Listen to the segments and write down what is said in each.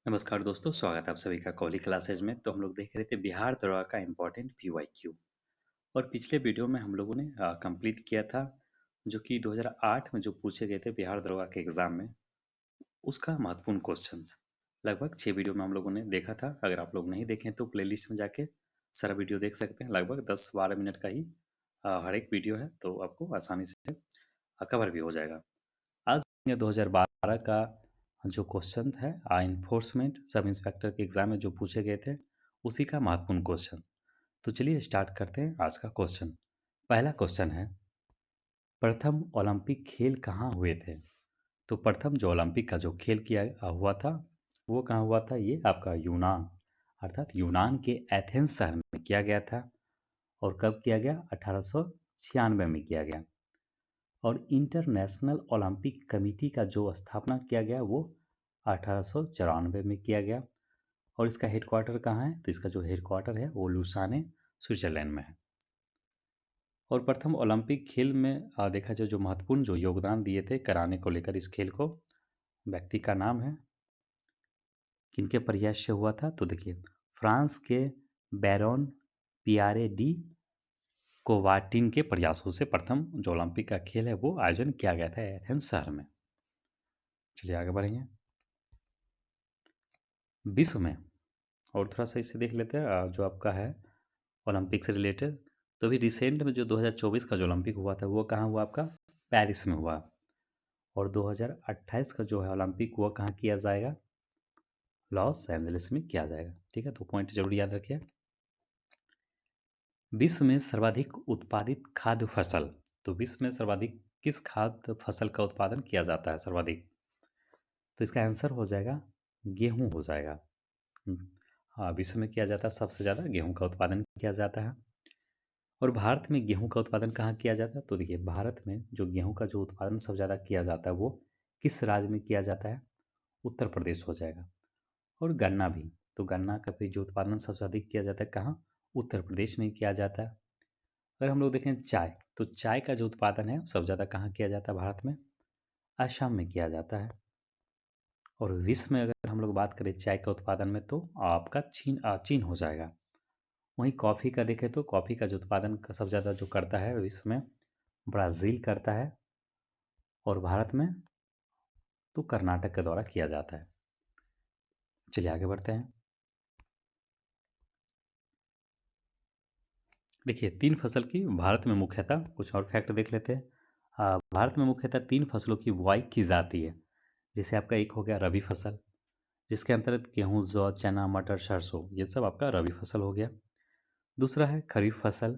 नमस्कार दोस्तों, स्वागत है आप सभी का कॉली क्लासेज में। तो हम लोग देख रहे थे बिहार दरोगा का इम्पोर्टेंट पीवाईक्यू। और पिछले वीडियो में हम लोगों ने कंप्लीट किया था जो कि 2008 में जो पूछे गए थे बिहार दरोगा के एग्जाम में, उसका महत्वपूर्ण क्वेश्चंस। लगभग 6 वीडियो में हम लोगों ने देखा था। अगर आप लोग नहीं देखें तो प्लेलिस्ट में जाके सारा वीडियो देख सकते हैं। लगभग 10-12 मिनट का ही हर एक वीडियो है, तो आपको आसानी से कवर भी हो जाएगा। आज 2012 का जो क्वेश्चन है इन्फोर्समेंट सब इंस्पेक्टर के एग्जाम में जो पूछे गए थे, उसी का महत्वपूर्ण क्वेश्चन। तो चलिए स्टार्ट करते हैं आज का क्वेश्चन। पहला क्वेश्चन है, प्रथम ओलंपिक खेल कहाँ हुए थे? तो प्रथम जो ओलंपिक का जो खेल किया हुआ था, वो कहाँ हुआ था? ये आपका यूनान, अर्थात यूनान के एथेंस शहर में किया गया था। और कब किया गया? 1896 में किया गया। और इंटरनेशनल ओलंपिक कमेटी का जो स्थापना किया गया वो 1894 में किया गया। और इसका हेडक्वार्टर कहाँ है? तो इसका जो हेडक्वार्टर है वो लुसाने, स्विट्जरलैंड में है। और प्रथम ओलंपिक खेल में देखा जाए जो महत्वपूर्ण जो योगदान दिए थे कराने को लेकर इस खेल को, व्यक्ति का नाम है, किनके प्रयास से हुआ था? तो देखिए, फ्रांस के बैरोन पियारे डी कोवार्टिन के प्रयासों से प्रथम जो ओलंपिक का खेल है वो आयोजन किया गया था एथेंस शहर में। चलिए आगे बढ़ेंगे। विश्व में और थोड़ा सा इसे देख लेते हैं जो आपका है ओलंपिक से रिलेटेड। तो अभी रिसेंट में जो 2024 का जो ओलंपिक हुआ था वो कहाँ हुआ? आपका पेरिस में हुआ। और 2028 का जो है ओलंपिक वो कहाँ किया जाएगा? लॉस एंजलिस में किया जाएगा। ठीक है, तो पॉइंट जरूर याद रखिए। विश्व में सर्वाधिक उत्पादित खाद्य फसल। तो विश्व में सर्वाधिक किस खाद्य फसल का उत्पादन किया जाता है सर्वाधिक? तो इसका आंसर हो जाएगा गेहूं हो जाएगा। हाँ, विश्व में किया जाता है सबसे ज़्यादा गेहूं का उत्पादन किया जाता है। और भारत में गेहूं का उत्पादन कहाँ किया जाता है? तो देखिए, भारत में जो गेहूं का जो उत्पादन सबसे ज़्यादा किया जाता है वो किस राज्य में किया जाता है? उत्तर प्रदेश हो जाएगा। और गन्ना भी, तो गन्ना का भी जो उत्पादन सबसे अधिक किया जाता है कहाँ? उत्तर प्रदेश में किया जाता है। अगर हम लोग देखें चाय, तो चाय का जो उत्पादन है सबसे ज़्यादा कहाँ किया जाता है भारत में? असम में किया जाता है। और विश्व में अगर हम लोग बात करें चाय का उत्पादन में, तो आपका चीन हो जाएगा। वहीं कॉफ़ी का देखें तो कॉफ़ी का जो उत्पादन का सबसे ज़्यादा जो करता है विश्व में, ब्राज़ील करता है। और भारत में तो कर्नाटक के द्वारा किया जाता है। चलिए आगे बढ़ते हैं। देखिए, 3 फसल की भारत में मुख्यतः कुछ और फैक्ट देख लेते हैं। भारत में मुख्यतः 3 फसलों की बुआई की जाती है। जैसे आपका एक हो गया रबी फसल, जिसके अंतर्गत गेहूँ, जौ, चना, मटर, सरसों, ये सब आपका रबी फसल हो गया। दूसरा है खरीफ फसल,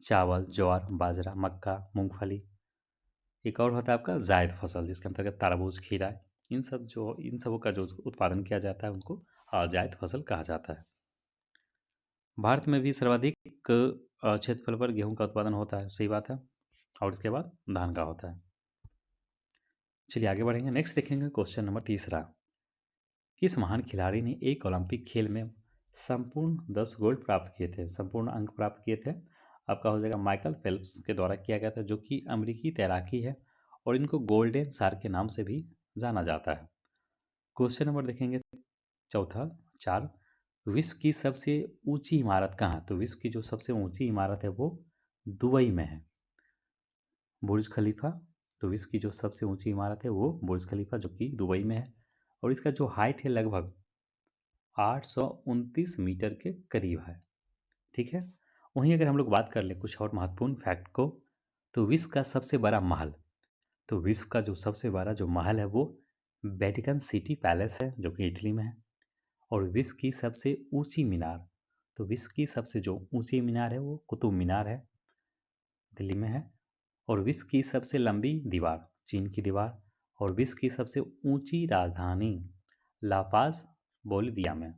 चावल, ज्वार, बाजरा, मक्का, मूंगफली। एक और होता है आपका जायद फसल, जिसके अंतर्गत तरबूज, खीरा, इन सबों का जो उत्पादन किया जाता है उनको जायद फसल कहा जाता है। भारत में भी सर्वाधिक क्षेत्रफल पर गेहूं का उत्पादन होता है, सही बात है। और उसके बाद धान का होता है। चलिए आगे बढ़ेंगे। नेक्स्ट देखेंगे क्वेश्चन नंबर तीसरा। किस महान खिलाड़ी ने एक ओलंपिक खेल में संपूर्ण 10 गोल्ड प्राप्त किए थे, संपूर्ण अंक प्राप्त किए थे? आपका हो जाएगा माइकल फेल्प्स के द्वारा किया गया था, जो कि अमेरिकी तैराकी है। और इनको गोल्डन सार के नाम से भी जाना जाता है। क्वेश्चन नंबर देखेंगे चौथा 4। विश्व की सबसे ऊंची इमारत कहाँ है? तो विश्व की जो सबसे ऊंची इमारत है वो दुबई में है, बुर्ज खलीफा। तो विश्व की जो सबसे ऊंची इमारत है वो बुर्ज खलीफा, जो कि दुबई में है। और इसका जो हाइट है लगभग 829 मीटर के करीब है। ठीक है। वहीं अगर हम लोग बात कर लें कुछ और महत्वपूर्ण फैक्ट को, तो विश्व का सबसे बड़ा महल, तो विश्व का जो सबसे बड़ा जो महल है वो वेटिकन सिटी पैलेस है, जो कि इटली में है। और विश्व की सबसे ऊंची मीनार, तो विश्व की सबसे जो ऊंची मीनार है वो कुतुब मीनार है, दिल्ली में है। और विश्व की सबसे लंबी दीवार, चीन की दीवार। और विश्व की सबसे ऊंची राजधानी लापाज, बोलिविया में।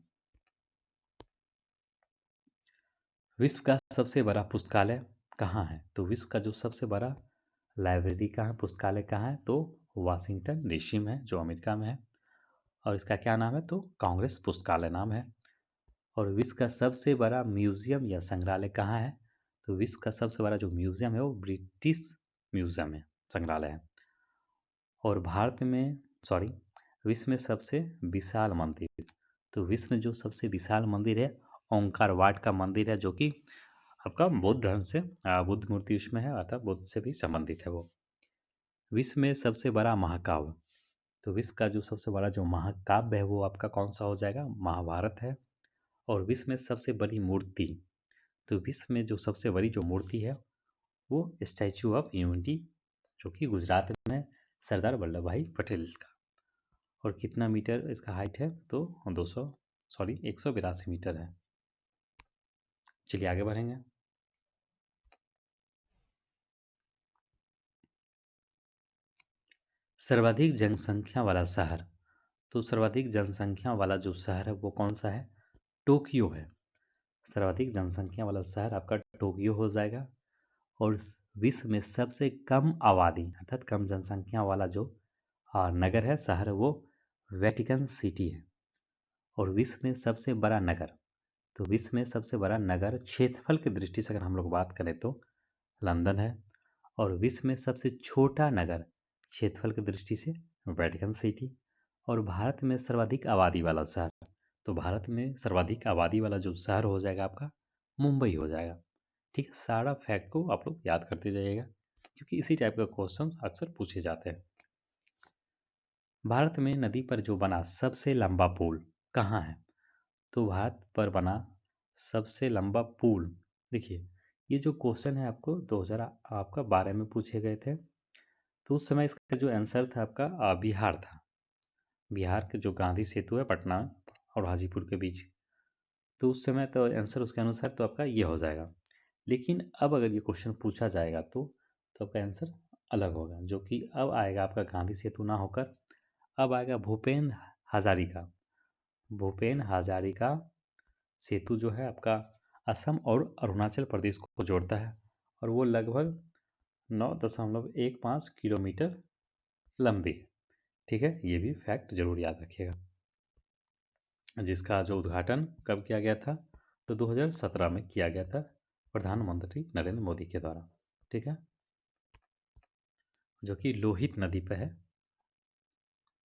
विश्व का सबसे बड़ा पुस्तकालय कहाँ है? तो विश्व का जो सबसे बड़ा लाइब्रेरी कहाँ है, पुस्तकालय कहाँ है? तो वाशिंगटन डीसी में है, जो अमेरिका में है। और इसका क्या नाम है? तो कांग्रेस पुस्तकालय नाम है। और विश्व का सबसे बड़ा म्यूजियम या संग्रहालय कहाँ है? तो विश्व का सबसे बड़ा जो म्यूजियम है वो ब्रिटिश म्यूजियम है, संग्रहालय है। और भारत में, सॉरी, विश्व में सबसे विशाल मंदिर, तो विश्व में जो सबसे विशाल मंदिर है ओंकार वाट का मंदिर है, जो कि आपका बौद्ध धर्म से बुद्ध मूर्ति उसमें है, अर्थात बुद्ध से भी संबंधित है वो। विश्व में सबसे बड़ा महाकाव्य, तो विश्व का जो सबसे बड़ा जो महाकाव्य है वो आपका कौन सा हो जाएगा, महाभारत है। और विश्व में सबसे बड़ी मूर्ति, तो विश्व में जो सबसे बड़ी जो मूर्ति है वो स्टैचू ऑफ यूनिटी, जो कि गुजरात में है, सरदार वल्लभ भाई पटेल का। और कितना मीटर इसका हाइट है, तो 182 मीटर है। चलिए आगे बढ़ेंगे। सर्वाधिक जनसंख्या वाला शहर, तो सर्वाधिक जनसंख्या वाला जो शहर है वो कौन सा है, टोक्यो है। सर्वाधिक जनसंख्या वाला शहर आपका टोक्यो हो जाएगा। और विश्व में सबसे कम आबादी अर्थात कम जनसंख्या वाला जो नगर है, शहर है, वो वेटिकन सिटी है। और विश्व में सबसे बड़ा नगर, तो विश्व में सबसे बड़ा नगर क्षेत्रफल की दृष्टि से अगर हम लोग बात करें तो लंदन है। और विश्व में सबसे छोटा नगर क्षेत्रफल की दृष्टि से वेटिकन सिटी। और भारत में सर्वाधिक आबादी वाला शहर, तो भारत में सर्वाधिक आबादी वाला जो शहर हो जाएगा आपका मुंबई हो जाएगा। ठीक है, सारा फैक्ट को आप लोग याद करते जाइएगा, क्योंकि इसी टाइप का क्वेश्चन अक्सर पूछे जाते हैं। भारत में नदी पर जो बना सबसे लंबा पुल कहाँ है, तो भारत पर बना सबसे लंबा पुल, देखिए ये जो क्वेश्चन है आपको 2000 आपका 12 में पूछे गए थे। तो उस समय इसका जो आंसर था आपका बिहार था। बिहार के जो गांधी सेतु है पटना और हाजीपुर के बीच, तो उस समय तो आंसर उसके अनुसार तो आपका ये हो जाएगा। लेकिन अब अगर ये क्वेश्चन पूछा जाएगा तो आपका आंसर अलग होगा, जो कि अब आएगा आपका गांधी सेतु ना होकर अब आएगा भूपेन हजारिका। भूपेन हजारिका सेतु जो है आपका असम और अरुणाचल प्रदेश को जोड़ता है। और वो लगभग 9.15 किलोमीटर लंबी है। ठीक है, ये भी फैक्ट जरूर याद रखिएगा। जिसका जो उद्घाटन कब किया गया था, तो 2017 में किया गया था प्रधानमंत्री नरेंद्र मोदी के द्वारा। ठीक है, जो कि लोहित नदी पर है।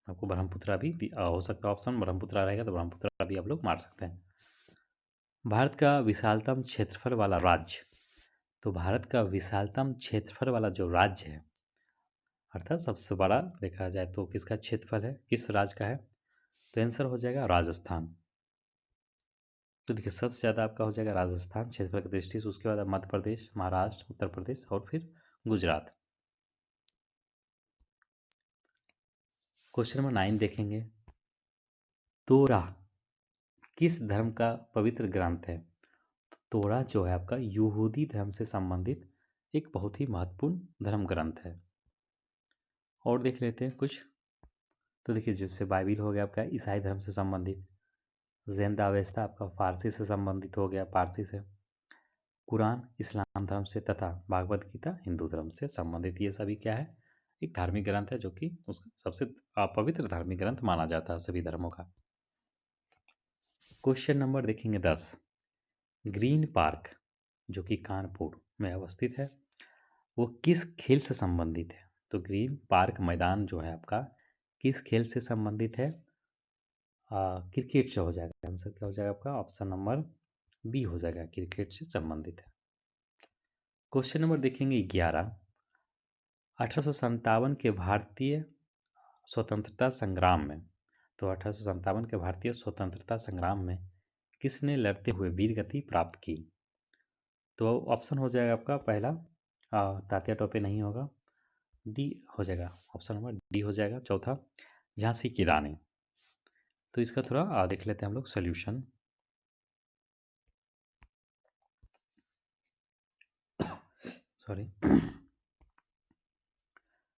आपको ब्रह्मपुत्रा भी हो सकता है ऑप्शन, ब्रह्मपुत्रा रहेगा तो ब्रह्मपुत्रा भी आप लोग मार सकते हैं। भारत का विशालतम क्षेत्रफल वाला राज्य, तो भारत का विशालतम क्षेत्रफल वाला जो राज्य है अर्थात सबसे बड़ा देखा जाए तो किसका क्षेत्रफल है, किस राज्य का है, तो आंसर हो जाएगा राजस्थान। तो देखिए सबसे ज़्यादा आपका हो जाएगा राजस्थान क्षेत्रफल की दृष्टि से, उसके बाद मध्य प्रदेश, महाराष्ट्र, उत्तर प्रदेश और फिर गुजरात। क्वेश्चन नंबर 9 देखेंगे। तोरा किस धर्म का पवित्र ग्रंथ है, तो तोरा जो है आपका यहूदी धर्म से संबंधित एक बहुत ही महत्वपूर्ण धर्म ग्रंथ है। और देख लेते हैं कुछ। तो देखिए जैसे बाइबिल हो गया आपका ईसाई धर्म से संबंधित, जैन दावेस्ता आपका फारसी से संबंधित हो गया, पारसी से। कुरान इस्लाम धर्म से तथा भागवत गीता हिंदू धर्म से संबंधित। ये सभी क्या है, एक धार्मिक ग्रंथ है जो कि उस सबसे पवित्र धार्मिक ग्रंथ माना जाता है सभी धर्मों का। क्वेश्चन नंबर देखेंगे 10। ग्रीन पार्क जो कि कानपुर में अवस्थित है वो किस खेल से संबंधित है, तो ग्रीन पार्क मैदान जो है आपका किस खेल से संबंधित है, क्रिकेट से हो जाएगा। आंसर क्या हो जाएगा आपका, ऑप्शन नंबर बी हो जाएगा, क्रिकेट से संबंधित है। क्वेश्चन नंबर देखेंगे 11। 1857 के भारतीय स्वतंत्रता संग्राम में, तो 1857 के भारतीय स्वतंत्रता संग्राम में किसने लड़ते हुए वीर गति प्राप्त की, तो ऑप्शन हो जाएगा आपका पहला तात्या टोपे नहीं होगा, डी हो जाएगा, ऑप्शन नंबर डी हो जाएगा चौथा, झांसी की रानी। तो इसका थोड़ा देख लेते हैं हम लोग सोल्यूशन। सॉरी।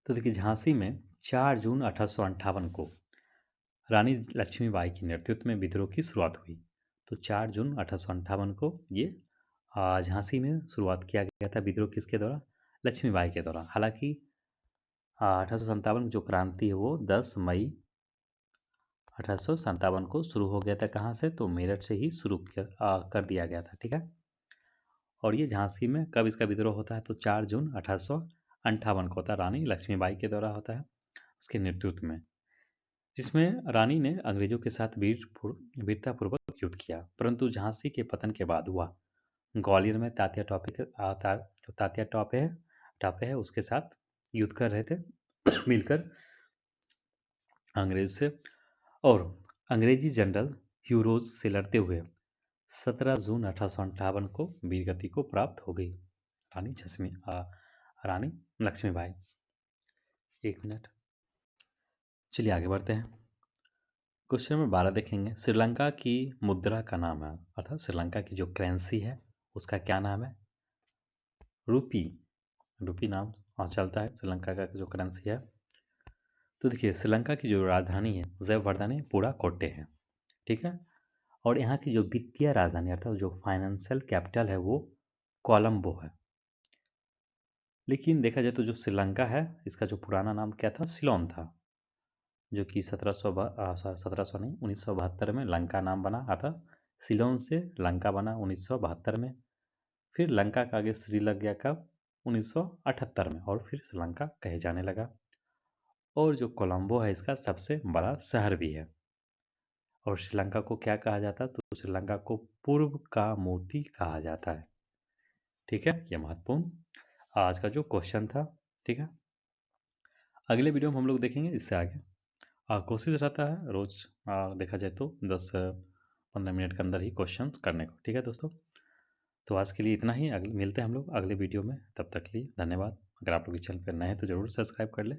तो देखिए झांसी में 4 जून 1858 को रानी लक्ष्मीबाई के नेतृत्व में विद्रोह की शुरुआत हुई। तो 4 जून 1858 को ये झांसी में शुरुआत किया गया था विद्रोह, किसके द्वारा, लक्ष्मीबाई के द्वारा। हालांकि 1857 जो क्रांति है वो 10 मई 1857 को शुरू हो गया था। कहाँ से, तो मेरठ से ही शुरू कर दिया गया था। ठीक है, और ये झांसी में कब इसका विद्रोह होता है, तो 4 जून 1858 को होता है, रानी लक्ष्मीबाई के द्वारा होता है, उसके नेतृत्व में। जिसमें रानी ने अंग्रेजों के साथ वीरतापूर्वक युद्ध किया, परंतु झांसी के पतन के बाद हुआ। ग्वालियर में जो तात्या टॉपे है उसके साथ युद्ध कर रहे थे मिलकर अंग्रेज से, और अंग्रेजी जनरल ह्यूरोज से लड़ते हुए 17 जून 1858 को वीरगति को प्राप्त हो गई रानी लक्ष्मीबाई। 1 मिनट, चलिए आगे बढ़ते हैं। क्वेश्चन नंबर 12 देखेंगे। श्रीलंका की मुद्रा का नाम है, अर्थात श्रीलंका की जो करेंसी है उसका क्या नाम है? रूपी। रूपी नाम चलता है श्रीलंका का जो करेंसी है। तो देखिए, श्रीलंका की जो राजधानी है जयवर्धने पूरा कोट्टे है, ठीक है। और यहाँ की जो वित्तीय राजधानी अर्थात जो फाइनेंशियल कैपिटल है वो कोलंबो है। लेकिन देखा जाए तो जो श्रीलंका है इसका जो पुराना नाम क्या था? सिलोन था, जो कि 1700 नहीं 1972 में लंका नाम बना, अर्थात सिलोन से लंका बना 1972 में। फिर लंका का आगे श्री लग गया कब? 1978 में, और फिर श्रीलंका कहे जाने लगा। और जो कोलंबो है इसका सबसे बड़ा शहर भी है। और श्रीलंका को क्या कहा जाता है? तो श्रीलंका को पूर्व का मोती कहा जाता है, ठीक है। ये महत्वपूर्ण आज का जो क्वेश्चन था, ठीक है। अगले वीडियो में हम लोग देखेंगे इससे आगे। कोशिश रहता है रोज देखा जाए तो 10-15 मिनट के अंदर ही क्वेश्चन करने को, ठीक है दोस्तों। तो आज के लिए इतना ही, अगले मिलते हैं हम लोग अगले वीडियो में। तब तक के लिए धन्यवाद। अगर आप लोग इस चैनल पर नए हैं तो ज़रूर सब्सक्राइब कर लें,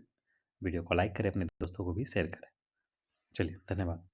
वीडियो को लाइक करें, अपने दोस्तों को भी शेयर करें। चलिए धन्यवाद।